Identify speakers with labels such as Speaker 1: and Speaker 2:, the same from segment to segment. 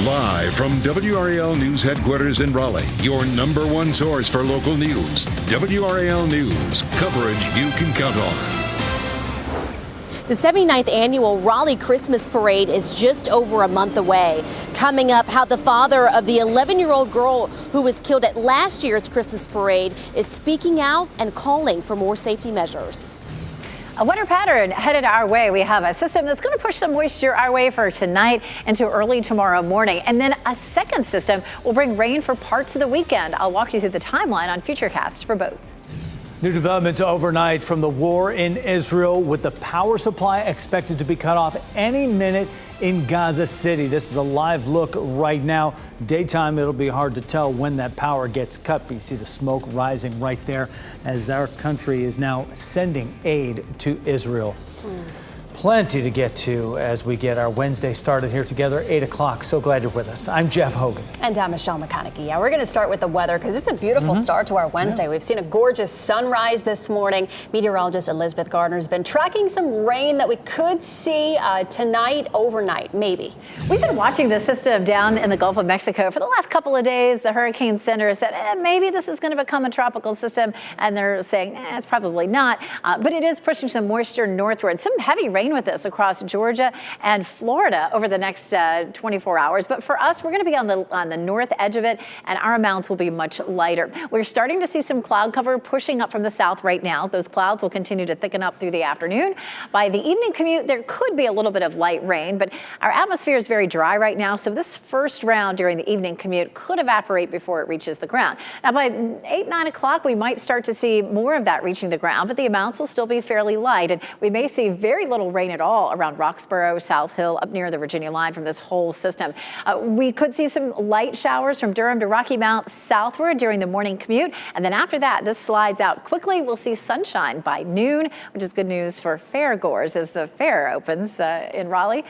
Speaker 1: Live from WRAL News Headquarters in Raleigh, your number one source for local news. WRAL News, coverage you can count on.
Speaker 2: The 79th annual Raleigh Christmas Parade is just over a month away. Coming up, how the father of the 11-year-old girl who was killed at last year's Christmas parade is speaking out and calling for more safety measures.
Speaker 3: A weather pattern headed our way. We have a system that's going to push some moisture our way for tonight into early tomorrow morning. And then a second system will bring rain for parts of the weekend. I'll walk you through the timeline on Futurecast for both.
Speaker 4: New developments overnight from the war in Israel, with the power supply expected to be cut off any minute in Gaza City. This is a live look right now. Daytime, it'll be hard to tell when that power gets cut, but you see the smoke rising right there as our country is now sending aid to Israel. Plenty to get to as we get our Wednesday started here together, 8 o'clock. So glad you're with us. I'm Jeff Hogan.
Speaker 5: And I'm Michelle McConaughey. Yeah, we're going to start with the weather because it's a beautiful start to our Wednesday. We've seen a gorgeous sunrise this morning. Meteorologist Elizabeth Gardner has been tracking some rain that we could see tonight, overnight, maybe.
Speaker 3: We've been watching the system down in the Gulf of Mexico for the last couple of days. The Hurricane Center said maybe this is going to become a tropical system, and they're saying it's probably not. But it is pushing some moisture northward. Some heavy rain with this across Georgia and Florida over the next 24 hours. But for us, we're going to be on the north edge of it, and our amounts will be much lighter. We're starting to see some cloud cover pushing up from the south right now. Those clouds will continue to thicken up through the afternoon. By the evening commute, there could be a little bit of light rain, but our atmosphere is very dry right now. So this first round during the evening commute could evaporate before it reaches the ground. Now, by 8, 9 o'clock, we might start to see more of that reaching the ground, but the amounts will still be fairly light, and we may see very little rain at all around Roxborough, South Hill, up near the Virginia line from this whole system. We could see some light showers from Durham to Rocky Mount southward during the morning commute. And then after that, this slides out quickly. We'll see sunshine by noon, which is good news for fairgoers as the fair opens in Raleigh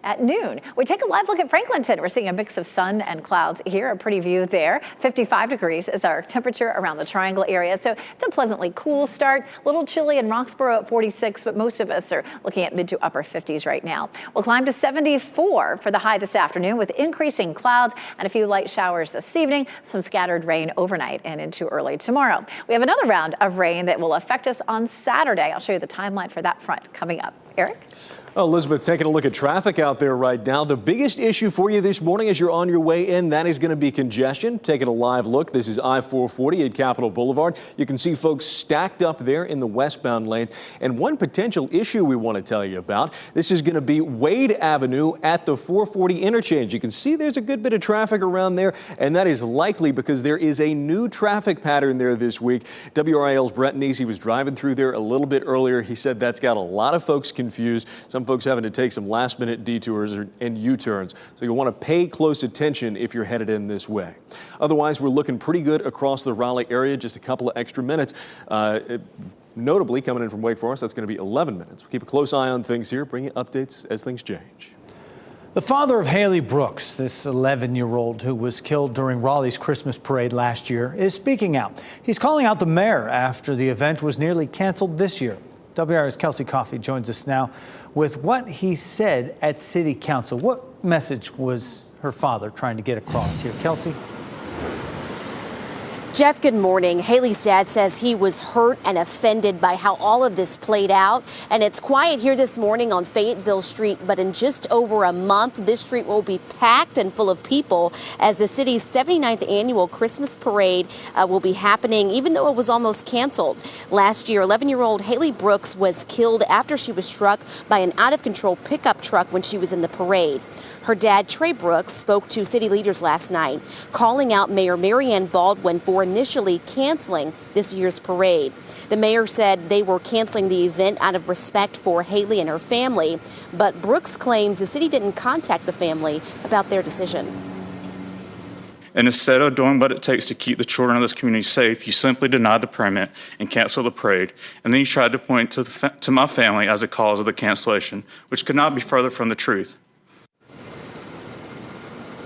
Speaker 3: at noon. We take a live look at Franklinton. We're seeing a mix of sun and clouds here, a pretty view there. 55 degrees is our temperature around the Triangle area. So it's a pleasantly cool start. A little chilly in Roxborough at 46, but most of us are looking at mid to upper 50s right now. We'll climb to 74 for the high this afternoon with increasing clouds and a few light showers this evening, some scattered rain overnight and into early tomorrow. We have another round of rain that will affect us on Saturday. I'll show you the timeline for that front coming up. Eric?
Speaker 6: Well, Elizabeth, taking a look at traffic out there right now. The biggest issue for you this morning as you're on your way in, that is going to be congestion. Taking a live look, this is I-440 at Capitol Boulevard. You can see folks stacked up there in the westbound lanes. And one potential issue we want to tell you about, this is going to be Wade Avenue at the 440 interchange. You can see there's a good bit of traffic around there, and that is likely because there is a new traffic pattern there this week. WRAL's Brett Neesey was driving through there a little bit earlier. He said that's got a lot of folks confused. Some folks having to take some last-minute detours and U-turns. So you'll want to pay close attention if you're headed in this way. Otherwise, we're looking pretty good across the Raleigh area. Just a couple of extra minutes. Notably, coming in from Wake Forest, that's going to be 11 minutes. We'll keep a close eye on things here, bring you updates as things change.
Speaker 4: The father of Haley Brooks, this 11-year-old who was killed during Raleigh's Christmas parade last year, is speaking out. He's calling out the mayor after the event was nearly canceled this year. WR's Kelsey Coffey joins us now with what he said at City Council. What message was her father trying to get across here? Kelsey?
Speaker 2: Jeff, good morning. Haley's dad says he was hurt and offended by how all of this played out. And it's quiet here this morning on Fayetteville Street, but in just over a month, this street will be packed and full of people as the city's 79th annual Christmas parade will be happening, even though it was almost canceled. Last year, 11-year-old Haley Brooks was killed after she was struck by an out-of-control pickup truck when she was in the parade. Her dad, Trey Brooks, spoke to city leaders last night, calling out Mayor Marianne Baldwin for initially canceling this year's parade. The mayor said they were canceling the event out of respect for Haley and her family, but Brooks claims the city didn't contact the family about their decision.
Speaker 7: And instead of doing what it takes to keep the children of this community safe, you simply denied the permit and canceled the parade. And then you tried to point to my family as a cause of the cancellation, which could not be further from the truth.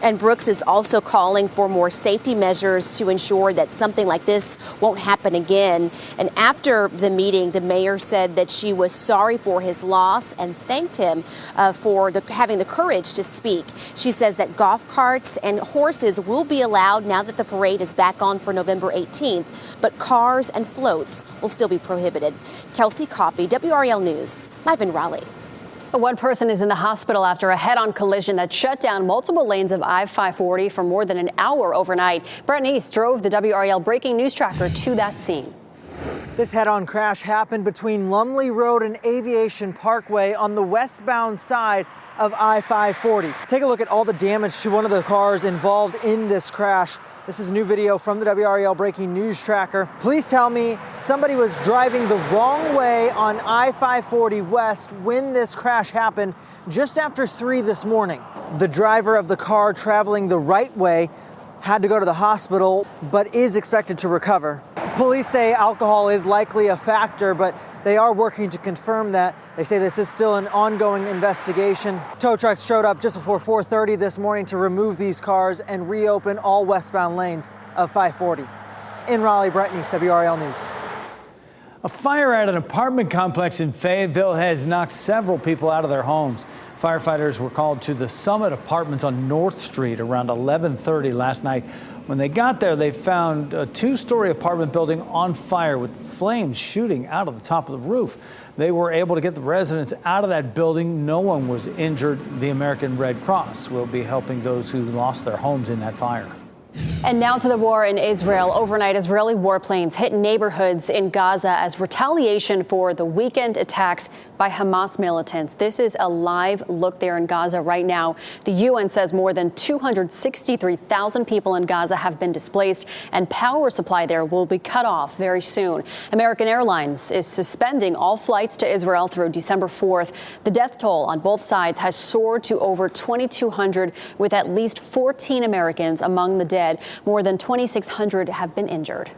Speaker 2: And Brooks is also calling for more safety measures to ensure that something like this won't happen again. And after the meeting, the mayor said that she was sorry for his loss and thanked him for having the courage to speak. She says that golf carts and horses will be allowed now that the parade is back on for November 18th, but cars and floats will still be prohibited. Kelsey Coffey, WRAL News, live in Raleigh.
Speaker 5: One person is in the hospital after a head-on collision that shut down multiple lanes of I-540 for more than an hour overnight. Brett East drove the WRAL breaking news tracker to that scene.
Speaker 8: This head-on crash happened between Lumley Road and Aviation Parkway on the westbound side of I-540. Take a look at all the damage to one of the cars involved in this crash. This is new video from the WRAL breaking news tracker. Police tell me somebody was driving the wrong way on I-540 West when this crash happened just after 3 this morning. The driver of the car traveling the right way had to go to the hospital, but is expected to recover. Police say alcohol is likely a factor, but they are working to confirm that. They say this is still an ongoing investigation. Tow trucks showed up just before 4:30 this morning to remove these cars and reopen all westbound lanes of 540. In Raleigh, Brett East, WRAL News.
Speaker 4: A fire at an apartment complex in Fayetteville has knocked several people out of their homes. Firefighters were called to the Summit Apartments on North Street around 11:30 last night. When they got there, they found a 2-story apartment building on fire with flames shooting out of the top of the roof. They were able to get the residents out of that building. No one was injured. The American Red Cross will be helping those who lost their homes in that fire.
Speaker 5: And now to the war in Israel. Overnight, Israeli warplanes hit neighborhoods in Gaza as retaliation for the weekend attacks by Hamas militants. This is a live look there in Gaza right now. The UN says more than 263,000 people in Gaza have been displaced, and power supply there will be cut off very soon. American Airlines is suspending all flights to Israel through December 4th. The death toll on both sides has soared to over 2,200, with at least 14 Americans among the dead. More than 2,600 have been injured.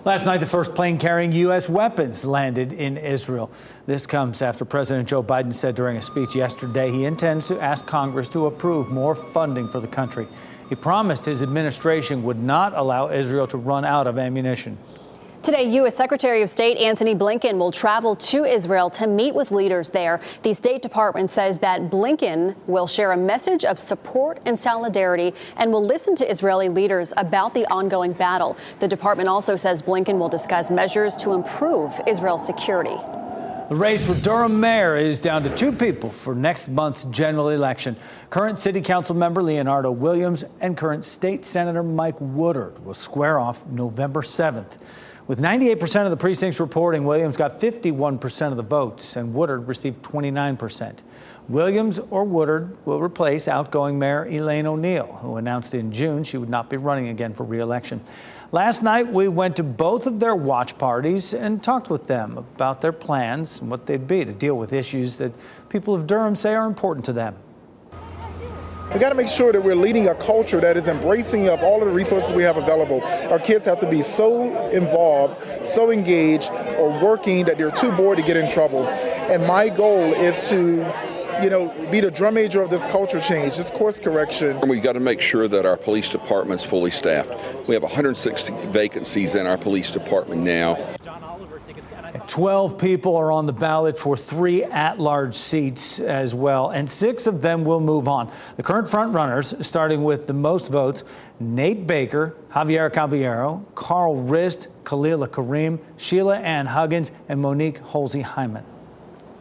Speaker 4: Last night, the first plane carrying U.S. weapons landed in Israel. This comes after President Joe Biden said during a speech yesterday he intends to ask Congress to approve more funding for the country. He promised his administration would not allow Israel to run out of ammunition.
Speaker 5: Today, U.S. Secretary of State Antony Blinken will travel to Israel to meet with leaders there. The State Department says that Blinken will share a message of support and solidarity and will listen to Israeli leaders about the ongoing battle. The department also says Blinken will discuss measures to improve Israel's security.
Speaker 4: The race for Durham mayor is down to 2 people for next month's general election. Current city council member Leonardo Williams and current state senator Mike Woodard will square off November 7th. With 98% of the precincts reporting, Williams got 51% of the votes and Woodard received 29%. Williams or Woodard will replace outgoing Mayor Elaine O'Neill, who announced in June she would not be running again for re-election. Last night, we went to both of their watch parties and talked with them about their plans and what they'd be to deal with issues that people of Durham say are important to them.
Speaker 9: We got to make sure that we're leading a culture that is embracing of all of the resources we have available. Our kids have to be so involved, so engaged, or working that they're too bored to get in trouble. And my goal is to, be the drum major of this culture change, this course correction.
Speaker 10: We've got to make sure that our police department's fully staffed. We have 160 vacancies in our police department now.
Speaker 4: 12 people are on the ballot for 3 at-large seats as well, and 6 of them will move on. The current front-runners, starting with the most votes, Nate Baker, Javier Caballero, Carl Rist, Khalila Kareem, Sheila Ann Huggins, and Monique Holsey-Hyman.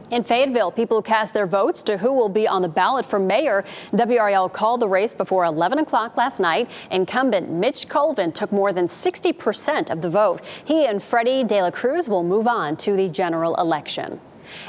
Speaker 5: In Fayetteville, people cast their votes to who will be on the ballot for mayor. WRAL called the race before 11 o'clock last night. Incumbent Mitch Colvin took more than 60% of the vote. He and Freddie De La Cruz will move on to the general election.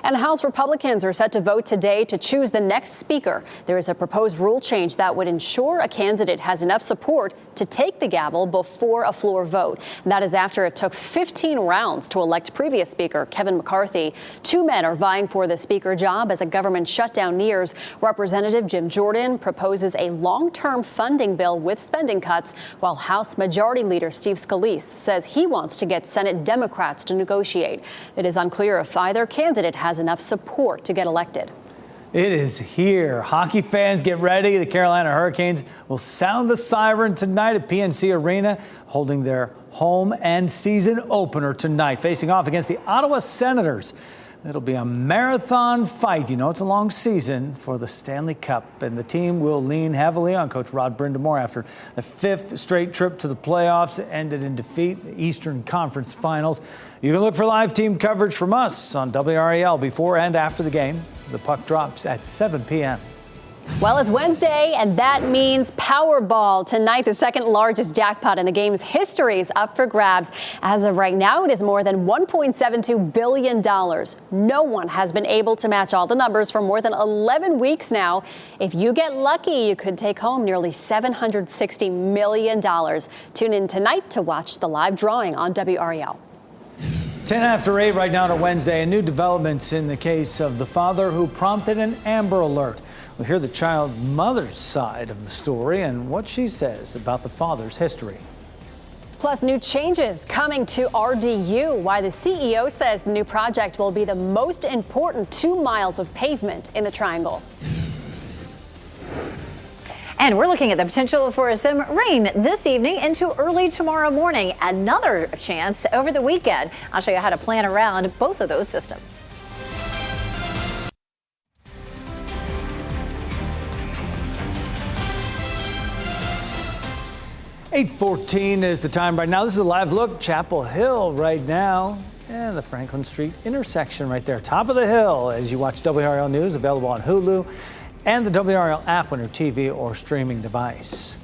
Speaker 5: And House Republicans are set to vote today to choose the next speaker. There is a proposed rule change that would ensure a candidate has enough support to take the gavel before a floor vote. And that is after it took 15 rounds to elect previous Speaker Kevin McCarthy. 2 men are vying for the Speaker job as a government shutdown nears. Representative Jim Jordan proposes a long-term funding bill with spending cuts, while House Majority Leader Steve Scalise says he wants to get Senate Democrats to negotiate. It is unclear if either candidate has enough support to get elected.
Speaker 4: It is here. Hockey fans, get ready. The Carolina Hurricanes will sound the siren tonight at PNC Arena, holding their home and season opener tonight, facing off against the Ottawa Senators. It'll be a marathon fight. You know, it's a long season for the Stanley Cup, and the team will lean heavily on Coach Rod Brind'Amour after the 5th straight trip to the playoffs ended in defeat in the Eastern Conference Finals. You can look for live team coverage from us on WRAL before and after the game. The puck drops at 7 p.m.
Speaker 5: Well, it's Wednesday, and that means Powerball. Tonight, the second largest jackpot in the game's history is up for grabs. As of right now, it is more than $1.72 billion. No one has been able to match all the numbers for more than 11 weeks now. If you get lucky, you could take home nearly $760 million. Tune in tonight to watch the live drawing on WRAL.
Speaker 4: 10 after 8 right now to Wednesday, and new developments in the case of the father who prompted an Amber Alert. We'll hear the child mother's side of the story and what she says about the father's history.
Speaker 5: Plus, new changes coming to RDU. Why the CEO says the new project will be the most important 2 miles of pavement in the Triangle.
Speaker 3: And we're looking at the potential for some rain this evening into early tomorrow morning. Another chance over the weekend. I'll show you how to plan around both of those systems.
Speaker 4: .8:14 is the time right now. This is a live look. Chapel Hill right now. And the Franklin Street intersection right there. Top of the hill as you watch WRAL News, available on Hulu and the WRAL app on your TV or streaming device.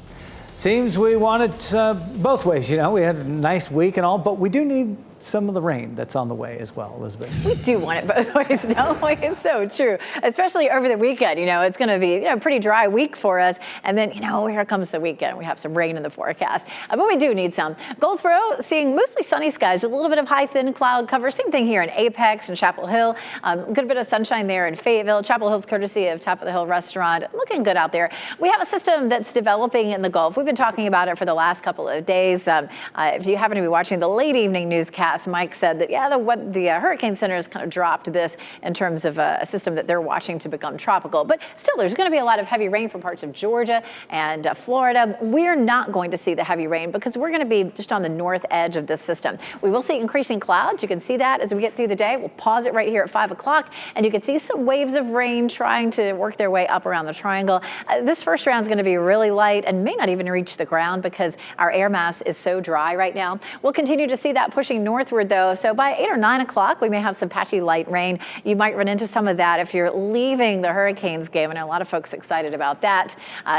Speaker 4: Seems we want it both ways. You know, we had a nice week and all, but we do need some of the rain that's on the way as well, Elizabeth.
Speaker 3: We do want it both ways, don't we? It's so true, especially over the weekend. You know, it's going to be a pretty dry week for us. And then, here comes the weekend. We have some rain in the forecast, but we do need some. Goldsboro seeing mostly sunny skies, a little bit of high thin cloud cover. Same thing here in Apex and Chapel Hill. Good bit of sunshine there in Fayetteville. Chapel Hill's courtesy of Top of the Hill Restaurant. Looking good out there. We have a system that's developing in the Gulf. We've been talking about it for the last couple of days. If you happen to be watching the late evening newscast, Mike said that, the Hurricane Center has kind of dropped this in terms of a system that they're watching to become tropical. But still, there's going to be a lot of heavy rain from parts of Georgia and Florida. We're not going to see the heavy rain because we're going to be just on the north edge of this system. We will see increasing clouds. You can see that as we get through the day. We'll pause it right here at 5 o'clock, and you can see some waves of rain trying to work their way up around the triangle. This first round is going to be really light and may not even reach the ground because our air mass is so dry right now. We'll continue to see that pushing northward, though. So by 8 or 9 o'clock, we may have some patchy light rain. You might run into some of that if you're leaving the Hurricanes game. I know a lot of folks excited about that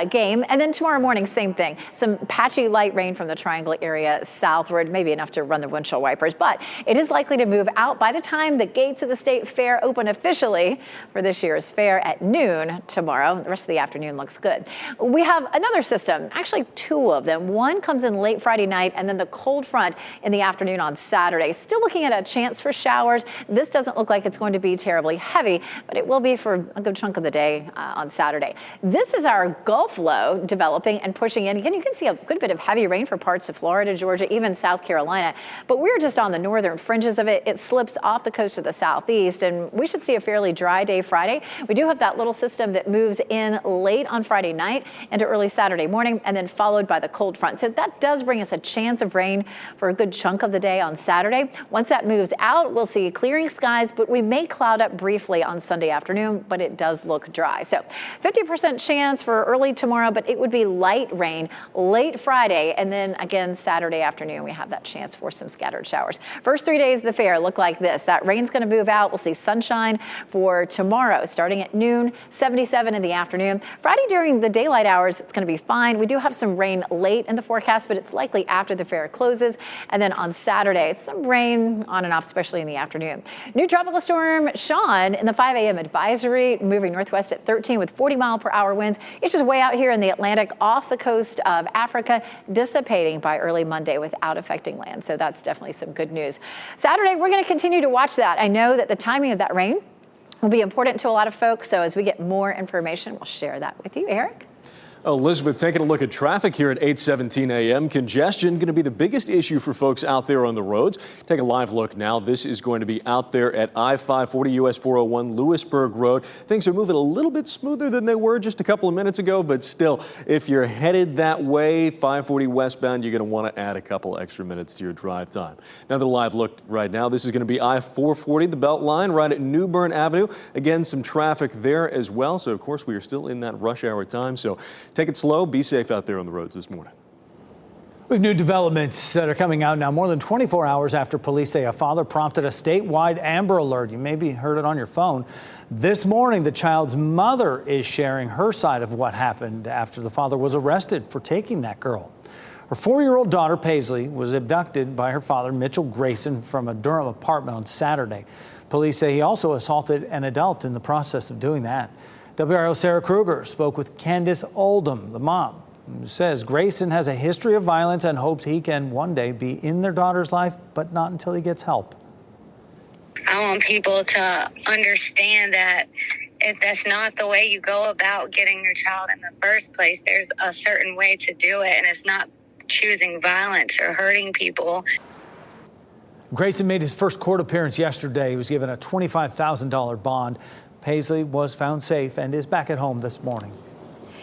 Speaker 3: game. And then tomorrow morning, same thing. Some patchy light rain from the Triangle area southward, maybe enough to run the windshield wipers. But it is likely to move out by the time the gates of the State Fair open officially for this year's fair at noon tomorrow. The rest of the afternoon looks good. We have another system, actually 2 of them. One comes in late Friday night, and then the cold front in the afternoon on Saturday. Still looking at a chance for showers. This doesn't look like it's going to be terribly heavy, but it will be for a good chunk of the day on Saturday. This is our Gulf low developing and pushing in. Again, you can see a good bit of heavy rain for parts of Florida, Georgia, even South Carolina, but we're just on the northern fringes of it. It slips off the coast of the southeast, and we should see a fairly dry day Friday. We do have that little system that moves in late on Friday night into early Saturday morning, and then followed by the cold front. So that does bring us a chance of rain for a good chunk of the day on Saturday. Once that moves out, we'll see clearing skies, but we may cloud up briefly on Sunday afternoon, but it does look dry. So 50% chance for early tomorrow, but it would be light rain late Friday. And then again, Saturday afternoon, we have that chance for some scattered showers. First 3 days of the fair look like this. That rain's going to move out. We'll see sunshine for tomorrow, starting at noon, 77 in the afternoon. Friday during the daylight hours, it's going to be fine. We do have some rain late in the forecast, but it's likely after the fair closes. And then on Saturday, some rain on and off, especially in the afternoon. New tropical storm Sean in the 5 a.m. advisory, moving northwest at 13 with 40-mile-per-hour winds. It's just way out here in the Atlantic off the coast of Africa, dissipating by early Monday without affecting land. So that's definitely some good news. Saturday, we're going to continue to watch that. I know that the timing of that rain will be important to a lot of folks. So as we get more information, we'll share that with you, Eric.
Speaker 6: Elizabeth, taking a look at traffic here at 8:17 a.m. Congestion going to be the biggest issue for folks out there on the roads. Take a live look now. This is going to be out there at I-540 US 401 Lewisburg Road. Things are moving a little bit smoother than they were just a couple of minutes ago, but still, if you're headed that way, 540 westbound, you're going to want to add a couple extra minutes to your drive time. Another live look right now. This is going to be I-440, the Belt Line, right at New Bern Avenue. Again, some traffic there as well. So, of course, we are still in that rush hour time. So take it slow. Be safe out there on the roads this morning.
Speaker 4: With new developments that are coming out now, more than 24 hours after police say a father prompted a statewide Amber Alert. You maybe heard it on your phone. This morning, the child's mother is sharing her side of what happened after the father was arrested for taking that girl. Her 4-year-old daughter, Paisley, was abducted by her father, Mitchell Grayson, from a Durham apartment on Saturday. Police say he also assaulted an adult in the process of doing that. WRAL Sarah Kruger spoke with Candace Oldham, the mom, who says Grayson has a history of violence and hopes he can one day be in their daughter's life, but not until he gets help.
Speaker 11: I want people to understand that if that's not the way you go about getting your child in the first place, there's a certain way to do it, and it's not choosing violence or hurting people.
Speaker 4: Grayson made his first court appearance yesterday. He was given a $25,000 bond. Paisley was found safe and is back at home this morning.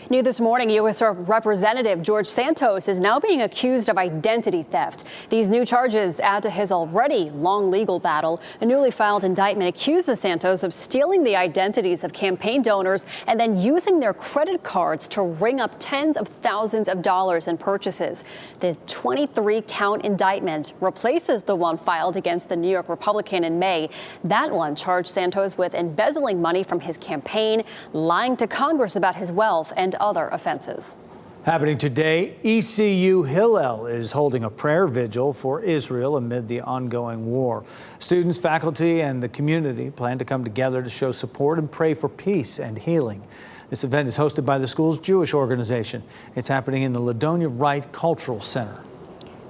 Speaker 5: New this morning, U.S. Representative George Santos is now being accused of identity theft. These new charges add to his already long legal battle. A newly filed indictment accuses Santos of stealing the identities of campaign donors and then using their credit cards to ring up tens of thousands of dollars in purchases. The 23-count indictment replaces the one filed against the New York Republican in May. That one charged Santos with embezzling money from his campaign, lying to Congress about his wealth, and other offenses.
Speaker 4: Happening today, ECU Hillel is holding a prayer vigil for Israel amid the ongoing war. Students, faculty, and the community plan to come together to show support and pray for peace and healing. This event is hosted by the school's Jewish organization. It's happening in the Ladonia Wright Cultural Center.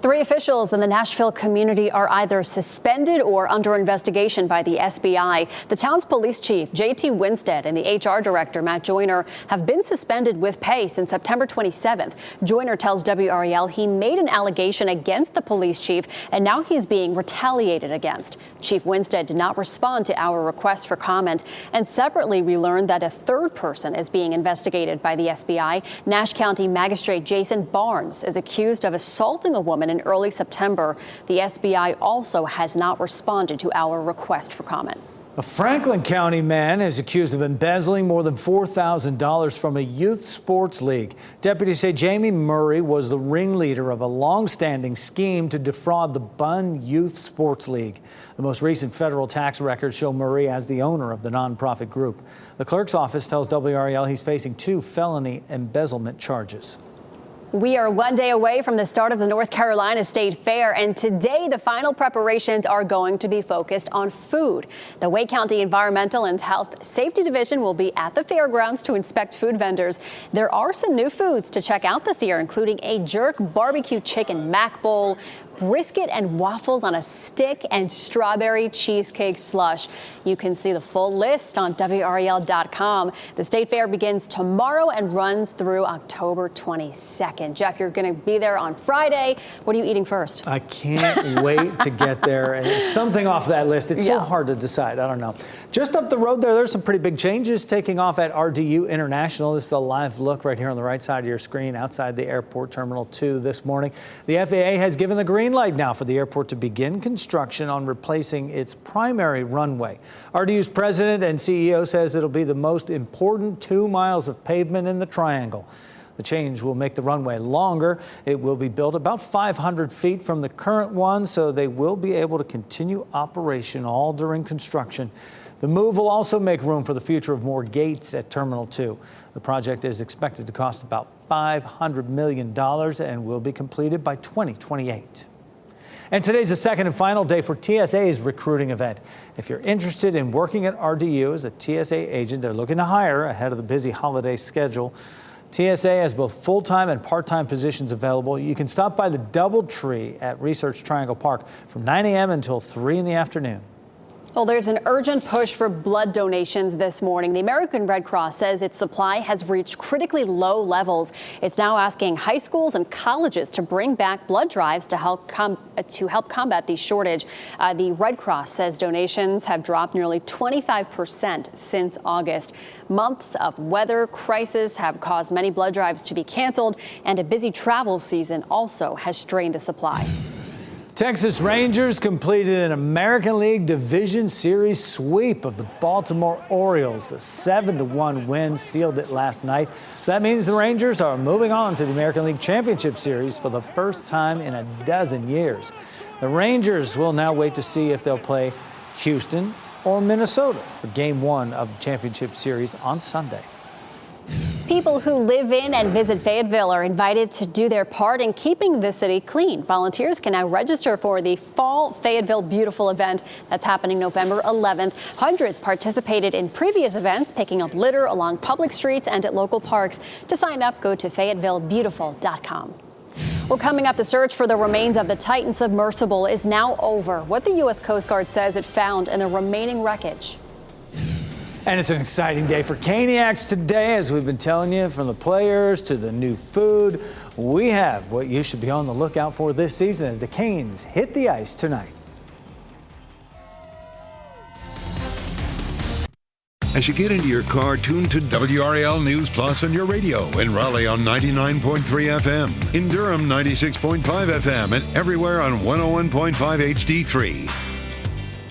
Speaker 5: 3 officials in the Nashville community are either suspended or under investigation by the SBI. The town's police chief, J.T. Winstead, and the HR director, Matt Joyner, have been suspended with pay since September 27th. Joyner tells WRAL he made an allegation against the police chief, and now he's being retaliated against. Chief Winstead did not respond to our request for comment. And separately, we learned that a third person is being investigated by the SBI. Nash County Magistrate Jason Barnes is accused of assaulting a woman in early September. The SBI also has not responded to our request for comment.
Speaker 4: A Franklin County man is accused of embezzling more than $4,000 from a youth sports league. Deputies say Jamie Murray was the ringleader of a long-standing scheme to defraud the Bunn Youth Sports League. The most recent federal tax records show Murray as the owner of the nonprofit group. The clerk's office tells WRAL he's facing 2 felony embezzlement charges.
Speaker 5: We are one day away from the start of the North Carolina State Fair, and today the final preparations are going to be focused on food. The Wake County Environmental and Health Safety Division will be at the fairgrounds to inspect food vendors. There are some new foods to check out this year, including a jerk barbecue chicken mac bowl, brisket and waffles on a stick, and strawberry cheesecake slush. You can see the full list on WRAL.com. The State Fair begins tomorrow and runs through October 22nd. Jeff, you're going to be there on Friday. What are you eating first?
Speaker 4: I can't wait to get there. And it's something off that list. It's so hard to decide. I don't know. Just up the road there's some pretty big changes taking off at RDU International. This is a live look right here on the right side of your screen outside the airport Terminal 2 this morning. The FAA has given the green light now for the airport to begin construction on replacing its primary runway. RDU's president and CEO says it'll be the most important 2 miles of pavement in the triangle. The change will make the runway longer. It will be built about 500 feet from the current one, so they will be able to continue operation all during construction. The move will also make room for the future of more gates at Terminal 2. The project is expected to cost about $500 million and will be completed by 2028. And today's the second and final day for TSA's recruiting event. If you're interested in working at RDU as a TSA agent, they're looking to hire ahead of the busy holiday schedule. TSA has both full-time and part-time positions available. You can stop by the DoubleTree at Research Triangle Park from 9 a.m. until 3 in the afternoon.
Speaker 5: Well, there's an urgent push for blood donations this morning. The American Red Cross says its supply has reached critically low levels. It's now asking high schools and colleges to bring back blood drives to help combat the shortage. The Red Cross says donations have dropped nearly 25% since August. Months of weather crisis have caused many blood drives to be canceled, and a busy travel season also has strained the supply.
Speaker 4: Texas Rangers completed an American League Division Series sweep of the Baltimore Orioles. A 7-1 win sealed it last night. So that means the Rangers are moving on to the American League Championship Series for the first time in a dozen years. The Rangers will now wait to see if they'll play Houston or Minnesota for Game 1 of the Championship Series on Sunday.
Speaker 5: People who live in and visit Fayetteville are invited to do their part in keeping the city clean. Volunteers can now register for the Fall Fayetteville Beautiful event that's happening November 11th. Hundreds participated in previous events, picking up litter along public streets and at local parks. To sign up, go to FayettevilleBeautiful.com. Well, coming up, the search for the remains of the Titan submersible is now over. What the U.S. Coast Guard says it found in the remaining wreckage.
Speaker 4: And it's an exciting day for Caniacs today, as we've been telling you, from the players to the new food. We have what you should be on the lookout for this season as the Canes hit the ice tonight.
Speaker 1: As you get into your car, tune to WRAL News Plus on your radio. In Raleigh on 99.3 FM, in Durham 96.5 FM, and everywhere on 101.5 HD3.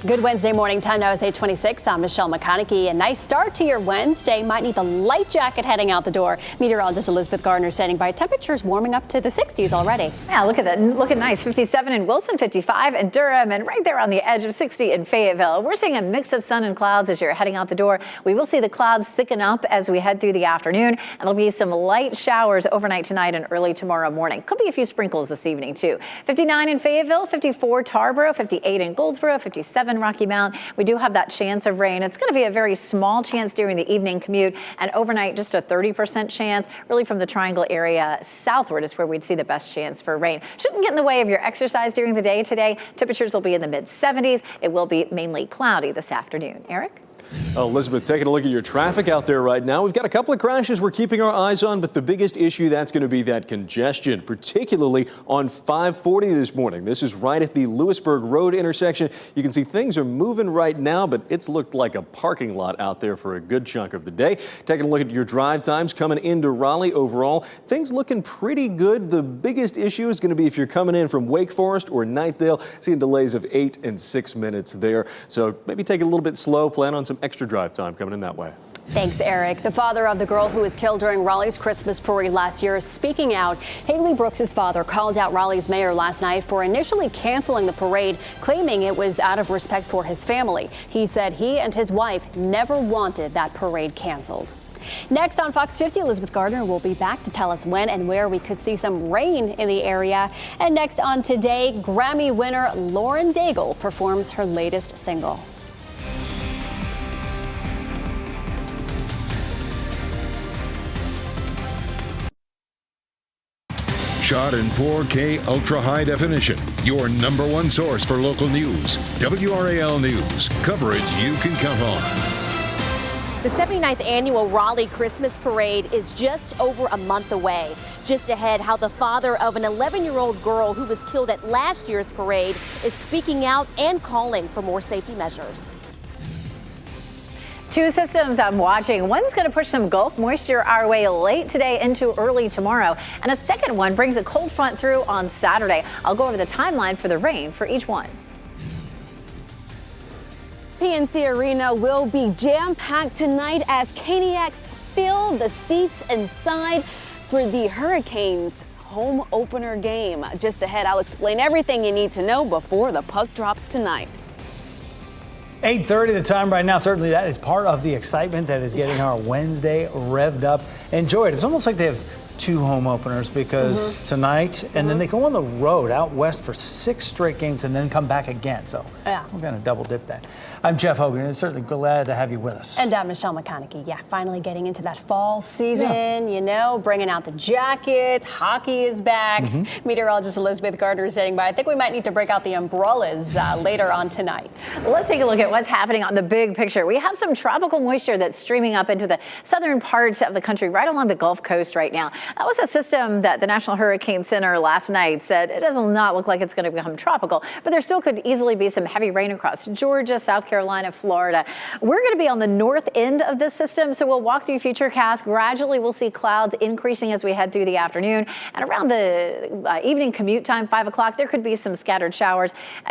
Speaker 5: Good Wednesday morning. Time now is 8:26. I'm Michelle McConaughey. A nice start to your Wednesday. Might need the light jacket heading out the door. Meteorologist Elizabeth Gardner standing by. Temperatures warming up to the 60s already.
Speaker 3: Yeah, look at that. Looking nice. 57 in Wilson, 55 in Durham, and right there on the edge of 60 in Fayetteville. We're seeing a mix of sun and clouds as you're heading out the door. We will see the clouds thicken up as we head through the afternoon, and there'll be some light showers overnight tonight and early tomorrow morning. Could be a few sprinkles this evening, too. 59 in Fayetteville, 54 Tarboro, 58 in Goldsboro, 57 Rocky Mount. We do have that chance of rain. It's going to be a very small chance during the evening commute, and overnight just a 30% chance. Really from the Triangle area southward is where we'd see the best chance for rain. Shouldn't get in the way of your exercise during the day today. Temperatures will be in the mid-70s. It will be mainly cloudy this afternoon. Eric?
Speaker 6: Elizabeth, taking a look at your traffic out there right now. We've got a couple of crashes we're keeping our eyes on, but the biggest issue, that's going to be that congestion, particularly on 540 this morning. This is right at the Lewisburg Road intersection. You can see things are moving right now, but it's looked like a parking lot out there for a good chunk of the day. Taking a look at your drive times coming into Raleigh overall, things looking pretty good. The biggest issue is going to be if you're coming in from Wake Forest or Knightdale, seeing delays of 8 and 6 minutes there. So maybe take it a little bit slow, plan on some extra drive time coming in that way.
Speaker 5: Thanks, Eric. The father of the girl who was killed during Raleigh's Christmas parade last year is speaking out. Haley Brooks' father called out Raleigh's mayor last night for initially canceling the parade, claiming it was out of respect for his family. He said he and his wife never wanted that parade canceled. Next on Fox 50, Elizabeth Gardner will be back to tell us when and where we could see some rain in the area. And next on Today, Grammy winner Lauren Daigle performs her latest single.
Speaker 1: Shot in 4K ultra high definition. Your number one source for local news. WRAL News. Coverage you can count on.
Speaker 2: The 79th annual Raleigh Christmas Parade is just over a month away. Just ahead, how the father of an 11-year-old girl who was killed at last year's parade is speaking out and calling for more safety measures.
Speaker 3: Two systems I'm watching. One's going to push some Gulf moisture our way late today into early tomorrow. And a second one brings a cold front through on Saturday. I'll go over the timeline for the rain for each one.
Speaker 12: PNC Arena will be jam-packed tonight as Caniacs fill the seats inside for the Hurricanes home opener game. Just ahead, I'll explain everything you need to know before the puck drops tonight.
Speaker 4: 8:30 the time right now. Certainly that is part of the excitement that is getting our Wednesday revved up. Enjoy it. It's almost like they have two home openers because tonight and then they go on the road out west for 6 straight games and then come back again. So we're going to double dip that. I'm Jeff Hogan, and certainly glad to have you with us.
Speaker 5: And I'm Michelle McConaughey. Yeah, finally getting into that fall season, you know, bringing out the jackets. Hockey is back. Meteorologist Elizabeth Gardner is standing by. I think we might need to break out the umbrellas later on tonight.
Speaker 3: Let's take a look at what's happening on the big picture. We have some tropical moisture that's streaming up into the southern parts of the country, right along the Gulf Coast right now. That was a system that the National Hurricane Center last night said it does not look like it's going to become tropical, but there still could easily be some heavy rain across Georgia, South Carolina, Florida. We're going to be on the north end of this system, so we'll walk through Futurecast. Gradually, we'll see clouds increasing as we head through the afternoon. And around the evening commute time, 5 o'clock, there could be some scattered showers.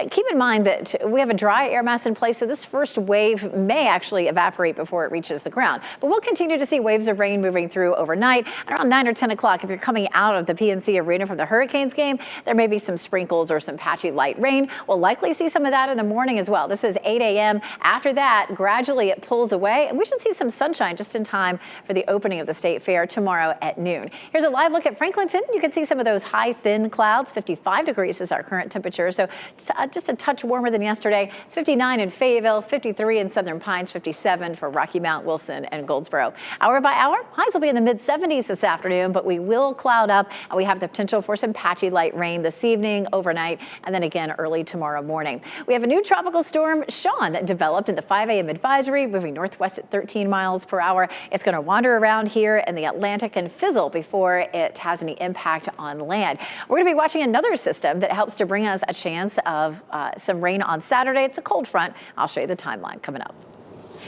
Speaker 3: Keep in mind that we have a dry air mass in place, so this first wave may actually evaporate before it reaches the ground. But we'll continue to see waves of rain moving through overnight. And around 9 or 10 o'clock, if you're coming out of the PNC Arena from the Hurricanes game, there may be some sprinkles or some patchy light rain. We'll likely see some of that in the morning as well. This is 8 a.m. After that, gradually it pulls away, and we should see some sunshine just in time for the opening of the State Fair tomorrow at noon. Here's a live look at Franklinton. You can see some of those high, thin clouds. 55 degrees is our current temperature, so just a touch warmer than yesterday. It's 59 in Fayetteville, 53 in Southern Pines, 57 for Rocky Mount, Wilson, and Goldsboro. Hour by hour, highs will be in the mid-70s this afternoon, but we will cloud up, and we have the potential for some patchy light rain this evening, overnight, and then again early tomorrow morning. We have a new tropical storm, Sean, that developed in the 5 a.m. advisory, moving northwest at 13 miles per hour. It's going to wander around here in the Atlantic and fizzle before it has any impact on land. We're going to be watching another system that helps to bring us a chance of some rain on Saturday. It's a cold front. I'll show you the timeline coming up.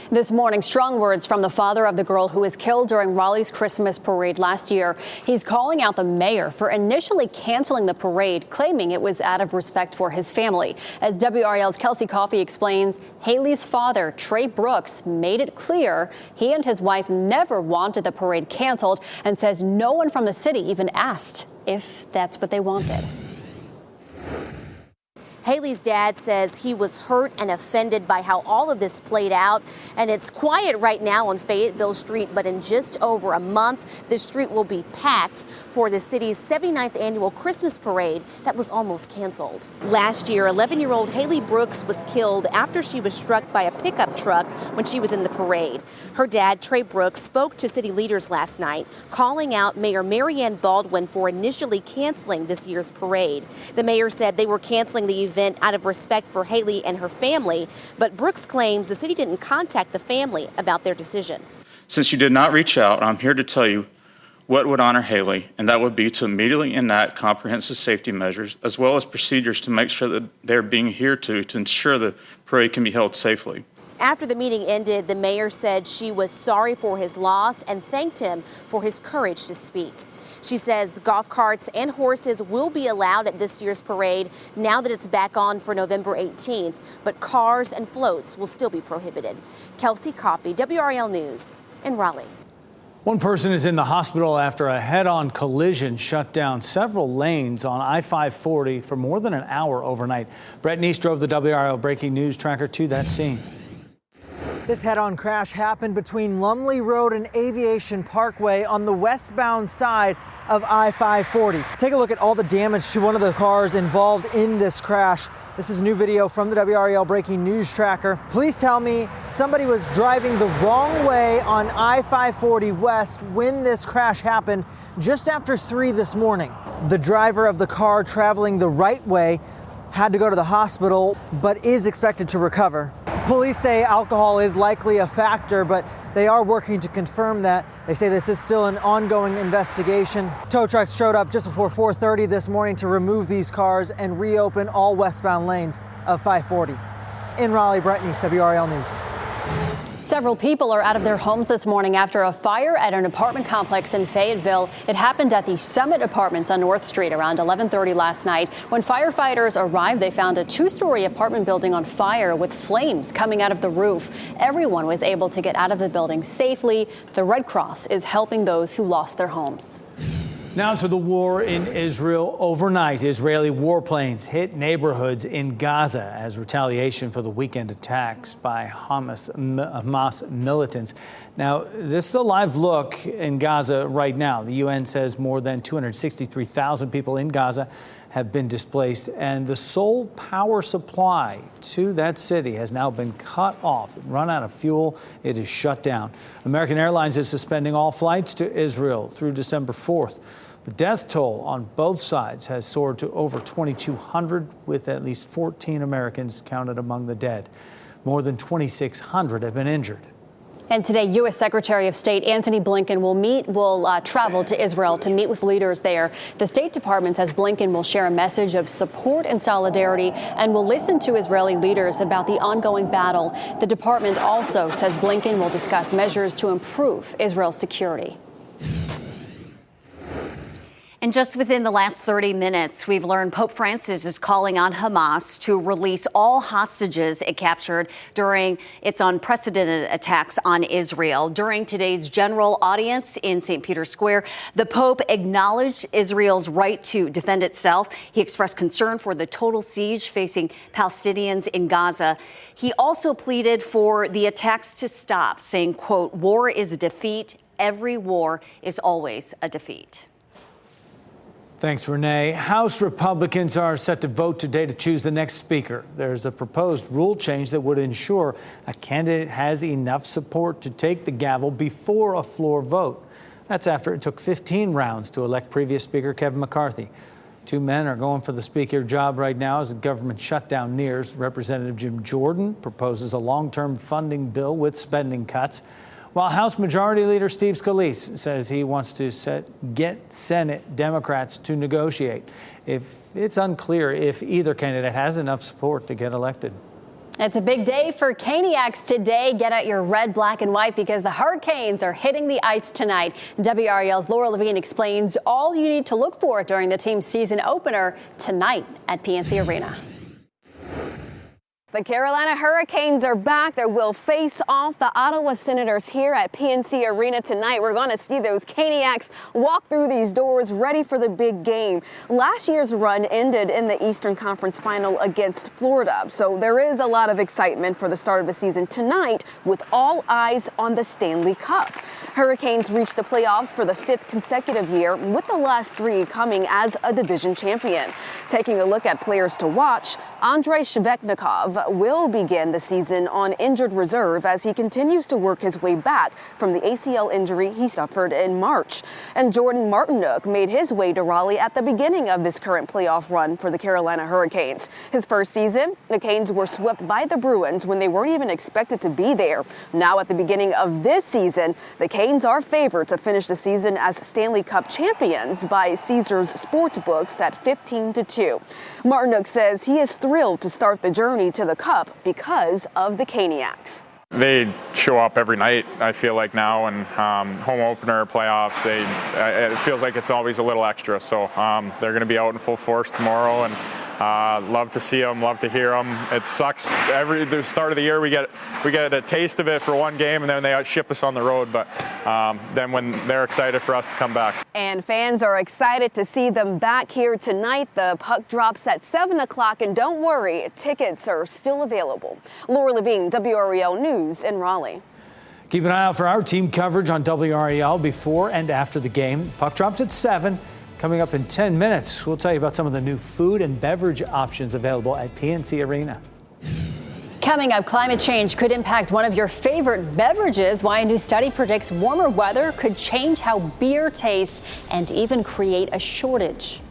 Speaker 5: This morning, strong words from the father of the girl who was killed during Raleigh's Christmas parade last year. He's calling out the mayor for initially canceling the parade, claiming it was out of respect for his family. As WRAL's Kelsey Coffey explains, Haley's father, Trey Brooks, made it clear he and his wife never wanted the parade canceled and says no one from the city even asked if that's what they wanted.
Speaker 2: Haley's dad says he was hurt and offended by how all of this played out. And it's quiet right now on Fayetteville Street, but in just over a month, the street will be packed for the city's 79th annual Christmas parade that was almost canceled. Last year, 11-year-old Haley Brooks was killed after she was struck by a pickup truck when she was in the parade. Her dad, Trey Brooks, spoke to city leaders last night, calling out Mayor Marianne Baldwin for initially canceling this year's parade. The mayor said they were canceling the event out of respect for Haley and her family, but Brooks claims the city didn't contact the family about their decision.
Speaker 7: Since you did not reach out, I'm here to tell you what would honor Haley, and that would be to immediately enact comprehensive safety measures as well as procedures to make sure that they're being adhered to ensure the parade can be held safely.
Speaker 2: After the meeting ended, the mayor said she was sorry for his loss and thanked him for his courage to speak. She says golf carts and horses will be allowed at this year's parade now that it's back on for November 18th, but cars and floats will still be prohibited. Kelsey Coffey, WRAL News in Raleigh.
Speaker 4: One person is in the hospital after a head-on collision shut down several lanes on I-540 for more than an hour overnight. Brett Neese drove the WRAL breaking news tracker to that scene.
Speaker 8: This head-on crash happened between Lumley Road and Aviation Parkway on the westbound side of I-540. Take a look at all the damage to one of the cars involved in this crash. This is new video from the WRAL breaking news tracker. Police tell me somebody was driving the wrong way on I-540 West when this crash happened just after 3 this morning. The driver of the car traveling the right way had to go to the hospital, but is expected to recover. Police say alcohol is likely a factor, but they are working to confirm that. They say this is still an ongoing investigation. Tow trucks showed up just before 4:30 this morning to remove these cars and reopen all westbound lanes of 540. In Raleigh, Brett Neese, WRAL News.
Speaker 5: Several people are out of their homes this morning after a fire at an apartment complex in Fayetteville. It happened at the Summit Apartments on North Street around 11:30 last night. When firefighters arrived, they found a 2-story apartment building on fire with flames coming out of the roof. Everyone was able to get out of the building safely. The Red Cross is helping those who lost their homes.
Speaker 4: Now to the war in Israel. Overnight, Israeli warplanes hit neighborhoods in Gaza as retaliation for the weekend attacks by Hamas militants. Now, this is a live look in Gaza right now. The UN says more than 263,000 people in Gaza have been displaced, and the sole power supply to that city has now been cut off. Run out of fuel, it is shut down. American Airlines is suspending all flights to Israel through December 4th. The death toll on both sides has soared to over 2,200, with at least 14 Americans counted among the dead. More than 2,600 have been injured.
Speaker 5: And today, U.S. Secretary of State Antony Blinken will travel to Israel to meet with leaders there. The State Department says Blinken will share a message of support and solidarity and will listen to Israeli leaders about the ongoing battle. The department also says Blinken will discuss measures to improve Israel's security.
Speaker 13: And just within the last 30 minutes, we've learned Pope Francis is calling on Hamas to release all hostages it captured during its unprecedented attacks on Israel. During today's general audience in St. Peter's Square, the Pope acknowledged Israel's right to defend itself. He expressed concern for the total siege facing Palestinians in Gaza. He also pleaded for the attacks to stop, saying, quote, "War is a defeat. Every war is always a defeat."
Speaker 4: Thanks, Renee. House Republicans are set to vote today to choose the next speaker. There's a proposed rule change that would ensure a candidate has enough support to take the gavel before a floor vote. That's after it took 15 rounds to elect previous Speaker Kevin McCarthy. Two men are going for the speaker job right now as the government shutdown nears. Representative Jim Jordan proposes a long-term funding bill with spending cuts, while House Majority Leader Steve Scalise says he wants to get Senate Democrats to negotiate. It's unclear if either candidate has enough support to get elected.
Speaker 5: It's a big day for Caniacs today. Get out your red, black, and white because the Hurricanes are hitting the ice tonight. WRAL's Laura Levine explains all you need to look for during the team's season opener tonight at PNC Arena.
Speaker 12: The Carolina Hurricanes are back. They will face off the Ottawa Senators here at PNC Arena tonight. We're going to see those Caniacs walk through these doors ready for the big game. Last year's run ended in the Eastern Conference Final against Florida, so there is a lot of excitement for the start of the season tonight with all eyes on the Stanley Cup. Hurricanes reached the playoffs for the 5th consecutive year, with the last 3 coming as a division champion. Taking a look at players to watch, Andrei Shevchnikov will begin the season on injured reserve as he continues to work his way back from the ACL injury he suffered in March. And Jordan Martinook made his way to Raleigh at the beginning of this current playoff run for the Carolina Hurricanes. His first season, the Canes were swept by the Bruins when they weren't even expected to be there. Now at the beginning of this season, the Canes are favored to finish the season as Stanley Cup champions by Caesars Sportsbooks at 15-2. Martinook says he is thrilled to start the journey to the Cup because of the Caniacs.
Speaker 14: They show up every night, I feel like now, and home opener, playoffs, it feels like it's always a little extra. So they're going to be out in full force tomorrow, and love to see them, love to hear them. It sucks. The start of the year, we get a taste of it for one game, and then they ship us on the road. But then when they're excited for us to come back.
Speaker 12: And fans are excited to see them back here tonight. The puck drops at 7 o'clock, and don't worry, tickets are still available. Laura Levine, WRAL News in Raleigh.
Speaker 4: Keep an eye out for our team coverage on WRAL before and after the game. Puck drops at 7. Coming up in 10 minutes, we'll tell you about some of the new food and beverage options available at PNC Arena.
Speaker 5: Coming up, climate change could impact one of your favorite beverages. Why a new study predicts warmer weather could change how beer tastes and even create a shortage.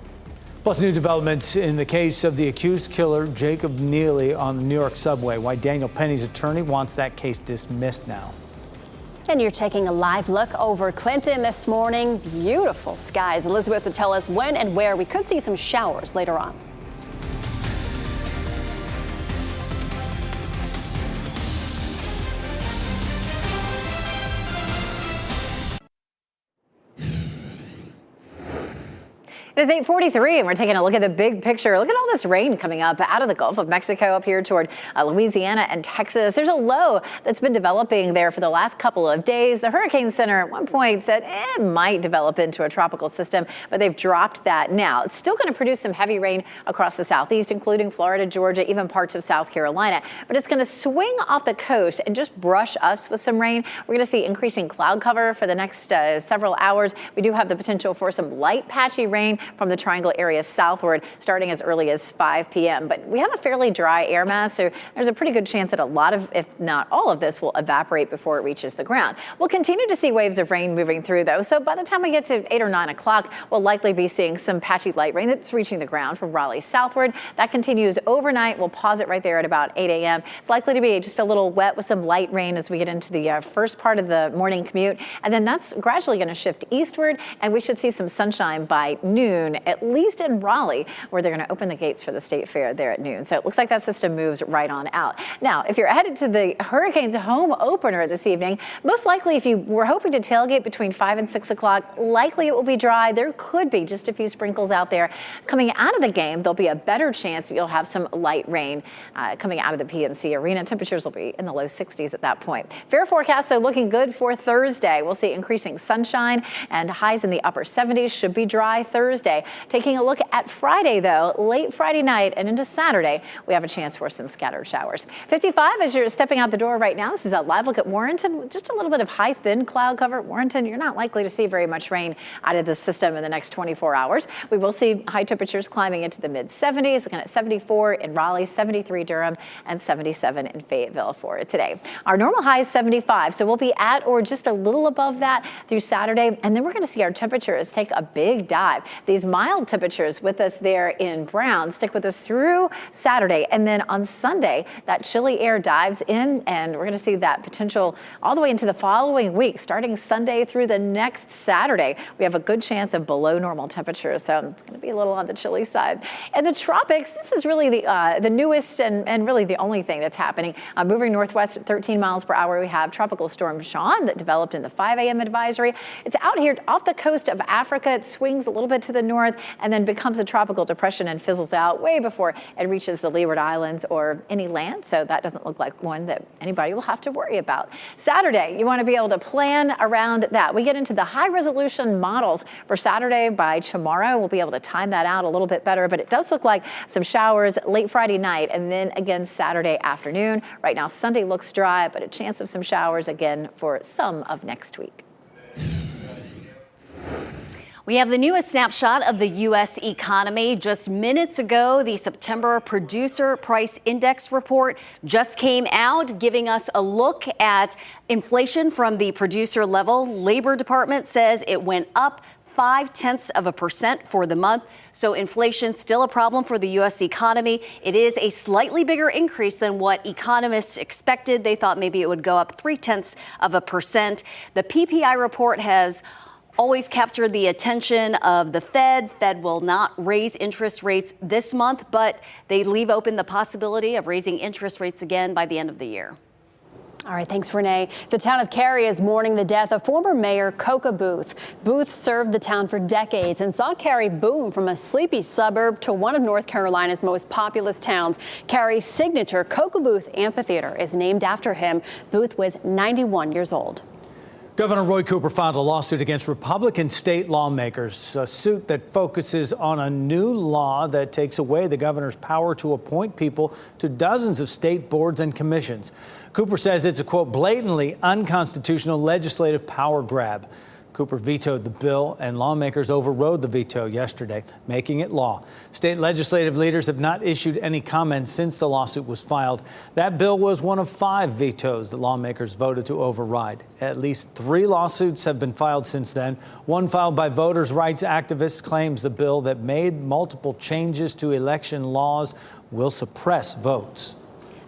Speaker 4: Plus, new developments in the case of the accused killer, Jacob Neely, on the New York subway. Why Daniel Penny's attorney wants that case dismissed now.
Speaker 5: And you're taking a live look over Clinton this morning. Beautiful skies. Elizabeth will tell us when and where we could see some showers later on.
Speaker 3: It is 8:43, and we're taking a look at the big picture. Look at all this rain coming up out of the Gulf of Mexico up here toward Louisiana and Texas. There's a low that's been developing there for the last couple of days. The Hurricane Center at one point said it might develop into a tropical system, but they've dropped that now. It's still going to produce some heavy rain across the southeast, including Florida, Georgia, even parts of South Carolina. But it's going to swing off the coast and just brush us with some rain. We're going to see increasing cloud cover for the next several hours. We do have the potential for some light patchy rain from the Triangle area southward, starting as early as 5 p.m. But we have a fairly dry air mass, so there's a pretty good chance that a lot of, if not all of this, will evaporate before it reaches the ground. We'll continue to see waves of rain moving through, though. So by the time we get to 8 or 9 o'clock, we'll likely be seeing some patchy light rain that's reaching the ground from Raleigh southward. That continues overnight. We'll pause it right there at about 8 a.m. It's likely to be just a little wet with some light rain as we get into the first part of the morning commute. And then that's gradually going to shift eastward, and we should see some sunshine by noon, at least in Raleigh, where they're going to open the gates for the State Fair there at noon. So it looks like that system moves right on out. Now, if you're headed to the Hurricanes home opener this evening, most likely if you were hoping to tailgate between 5 and 6 o'clock, likely it will be dry. There could be just a few sprinkles out there. Coming out of the game, there'll be a better chance that you'll have some light rain coming out of the PNC Arena. Temperatures will be in the low 60s at that point. Fair forecast, though, looking good for Thursday. We'll see increasing sunshine and highs in the upper 70s. Should be dry Thursday. Taking a look at Friday, though, late Friday night and into Saturday, we have a chance for some scattered showers. 55 as you're stepping out the door right now. This is a live look at Warrenton. Just a little bit of high, thin cloud cover. Warrenton, you're not likely to see very much rain out of the system in the next 24 hours. We will see high temperatures climbing into the mid-70s, looking at 74 in Raleigh, 73 Durham, and 77 in Fayetteville for today. Our normal high is 75, so we'll be at or just a little above that through Saturday, and then we're going to see our temperatures take a big dive. These mild temperatures with us there in Brown stick with us through Saturday, and then on Sunday, that chilly air dives in, and we're going to see that potential all the way into the following week, starting Sunday through the next Saturday. We have a good chance of below normal temperatures, so it's going to be a little on the chilly side. And the tropics, this is really the newest and really the only thing that's happening. Moving northwest at 13 miles per hour, we have Tropical Storm Sean that developed in the 5 a.m. advisory. It's out here off the coast of Africa. It swings a little bit to the north and then becomes a tropical depression and fizzles out way before it reaches the Leeward Islands or any land. So that doesn't look like one that anybody will have to worry about. Saturday, you want to be able to plan around that. We get into the high resolution models for Saturday by tomorrow. We'll be able to time that out a little bit better, but it does look like some showers late Friday night and then again Saturday afternoon. Right now, Sunday looks dry, but a chance of some showers again for some of next week.
Speaker 13: We have the newest snapshot of the U.S. economy. Just minutes ago, the September Producer Price Index report just came out, giving us a look at inflation from the producer level. Labor Department says it went up 0.5% for the month. So inflation still a problem for the U.S. economy. It is a slightly bigger increase than what economists expected. They thought maybe it would go up 0.3%. The PPI report has always captured the attention of the Fed. Fed will not raise interest rates this month, but they leave open the possibility of raising interest rates again by the end of the year.
Speaker 5: All right, thanks, Renee. The town of Cary is mourning the death of former Mayor Coca Booth. Booth served the town for decades and saw Cary boom from a sleepy suburb to one of North Carolina's most populous towns. Cary's signature Coca Booth Amphitheater is named after him. Booth was 91 years old.
Speaker 4: Governor Roy Cooper filed a lawsuit against Republican state lawmakers, a suit that focuses on a new law that takes away the governor's power to appoint people to dozens of state boards and commissions. Cooper says it's a, quote, blatantly unconstitutional legislative power grab. Cooper vetoed the bill, and lawmakers overrode the veto yesterday, making it law. State legislative leaders have not issued any comments since the lawsuit was filed. That bill was one of 5 vetoes that lawmakers voted to override. At least 3 lawsuits have been filed since then. One filed by voters' rights activists claims the bill that made multiple changes to election laws will suppress votes.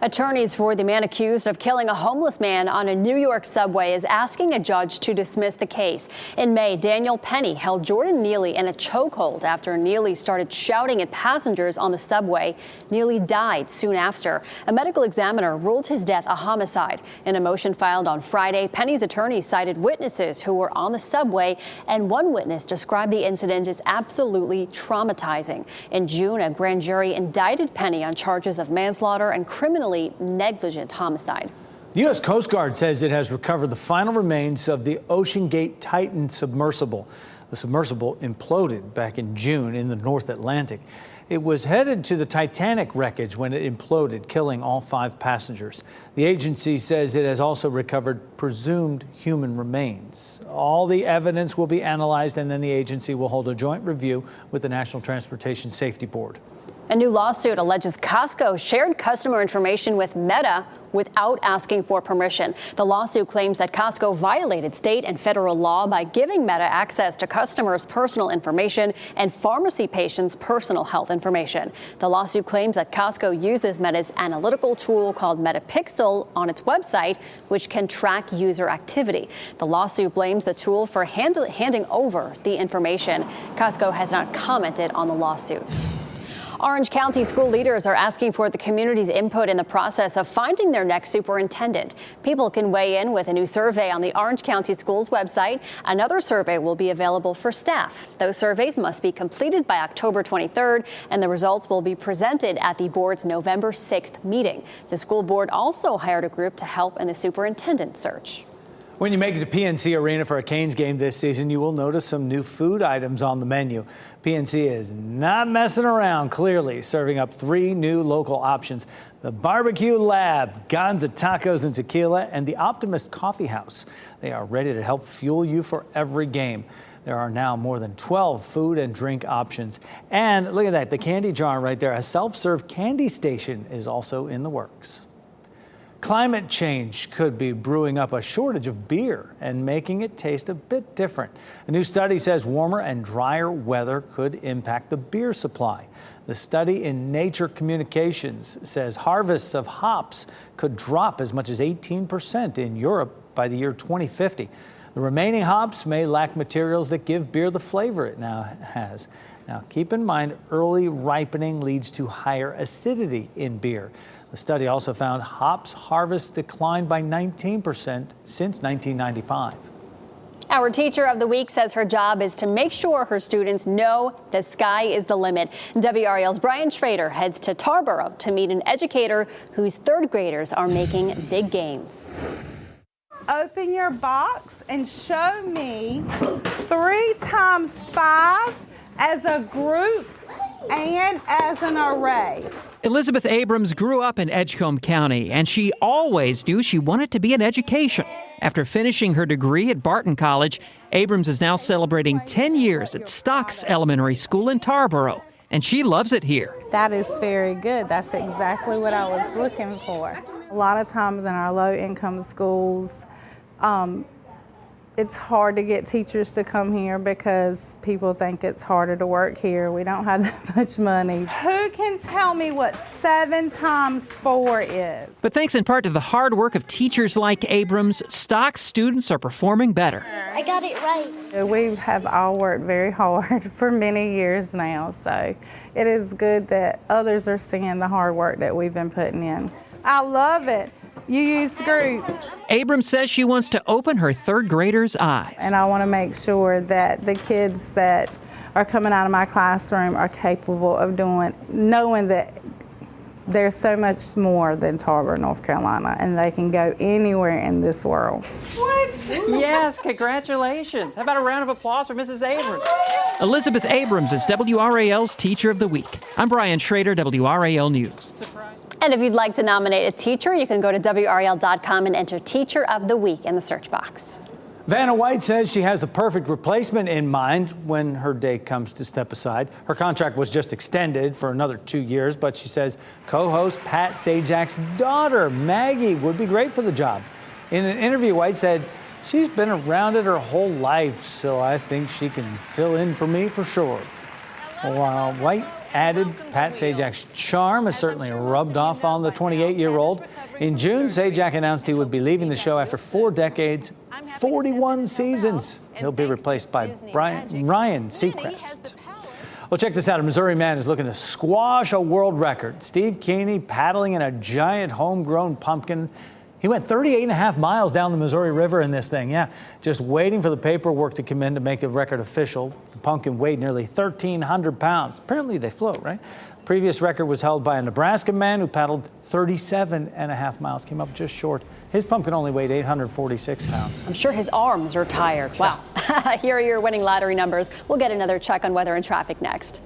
Speaker 5: Attorneys for the man accused of killing a homeless man on a New York subway is asking a judge to dismiss the case. In May, Daniel Penny held Jordan Neely in a chokehold after Neely started shouting at passengers on the subway. Neely died soon after. A medical examiner ruled his death a homicide. In a motion filed on Friday, Penny's attorneys cited witnesses who were on the subway, and one witness described the incident as absolutely traumatizing. In June, a grand jury indicted Penny on charges of manslaughter and criminally negligent homicide.
Speaker 4: The U.S. Coast Guard says it has recovered the final remains of the OceanGate Titan submersible. The submersible imploded back in June in the North Atlantic. It was headed to the Titanic wreckage when it imploded, killing all 5 passengers. The agency says it has also recovered presumed human remains. All the evidence will be analyzed, and then the agency will hold a joint review with the National Transportation Safety Board.
Speaker 5: A new lawsuit alleges Costco shared customer information with Meta without asking for permission. The lawsuit claims that Costco violated state and federal law by giving Meta access to customers' personal information and pharmacy patients' personal health information. The lawsuit claims that Costco uses Meta's analytical tool called MetaPixel on its website, which can track user activity. The lawsuit blames the tool for handing over the information. Costco has not commented on the lawsuit. Orange County school leaders are asking for the community's input in the process of finding their next superintendent. People can weigh in with a new survey on the Orange County Schools website. Another survey will be available for staff. Those surveys must be completed by October 23rd, and the results will be presented at the board's November 6th meeting. The school board also hired a group to help in the superintendent search.
Speaker 4: When you make it to PNC Arena for a Canes game this season, you will notice some new food items on the menu. PNC is not messing around, clearly, serving up 3 new local options: the Barbecue Lab, Gonza Tacos and Tequila, and the Optimist Coffee House. They are ready to help fuel you for every game. There are now more than 12 food and drink options. And look at that, the candy jar right there. A self-serve candy station is also in the works. Climate change could be brewing up a shortage of beer and making it taste a bit different. A new study says warmer and drier weather could impact the beer supply. The study in Nature Communications says harvests of hops could drop as much as 18% in Europe by the year 2050. The remaining hops may lack materials that give beer the flavor it now has. Now, keep in mind, early ripening leads to higher acidity in beer. The study also found hops harvests declined by 19% since 1995.
Speaker 5: Our teacher of the week says her job is to make sure her students know the sky is the limit. WRAL's Brian Schrader heads to Tarboro to meet an educator whose 3rd graders are making big gains.
Speaker 15: Open your box and show me 3 times 5 as a group and as an array.
Speaker 16: Elizabeth Abrams grew up in Edgecombe County, and she always knew she wanted to be in education. After finishing her degree at Barton College, Abrams is now celebrating 10 years at Stocks Elementary School in Tarboro, and she loves it here.
Speaker 15: That is very good. That's exactly what I was looking for. A lot of times in our low-income schools, it's hard to get teachers to come here because people think it's harder to work here. We don't have that much money. Who can tell me what 7 times 4 is?
Speaker 16: But thanks in part to the hard work of teachers like Abrams, Stocks students are performing better.
Speaker 15: I got it right. We have all worked very hard for many years now, so it is good that others are seeing the hard work that we've been putting in. I love it. You use groups.
Speaker 16: Abrams says she wants to open her 3rd graders' eyes.
Speaker 15: And I want to make sure that the kids that are coming out of my classroom are capable of knowing that there's so much more than Tarboro, North Carolina, and they can go anywhere in this world.
Speaker 17: What? Yes, congratulations. How about a round of applause for Mrs. Abrams?
Speaker 16: Elizabeth Abrams is WRAL's Teacher of the Week. I'm Brian Schrader, WRAL News.
Speaker 5: And if you'd like to nominate a teacher, you can go to WRAL.com and enter Teacher of the Week in the search box.
Speaker 4: Vanna White says she has the perfect replacement in mind when her day comes to step aside. Her contract was just extended for another 2 years, but she says co-host Pat Sajak's daughter, Maggie, would be great for the job. In an interview, White said, "She's been around it her whole life, so I think she can fill in for me for sure." While White added, Pat Sajak's charm has certainly rubbed off on the 28-year-old. In June, Sajak announced he would be leaving the show after 4 decades, 41 seasons. He'll be replaced by Ryan Seacrest. Well, check this out. A Missouri man is looking to squash a world record. Steve Keeney paddling in a giant homegrown pumpkin. He went 38.5 miles down the Missouri River in this thing. Yeah, just waiting for the paperwork to come in to make the record official. The pumpkin weighed nearly 1,300 pounds. Apparently they float, right? The previous record was held by a Nebraska man who paddled 37.5 miles, came up just short. His pumpkin only weighed 846 pounds.
Speaker 5: I'm sure his arms are tired. Wow. Here are your winning lottery numbers. We'll get another check on weather and traffic next.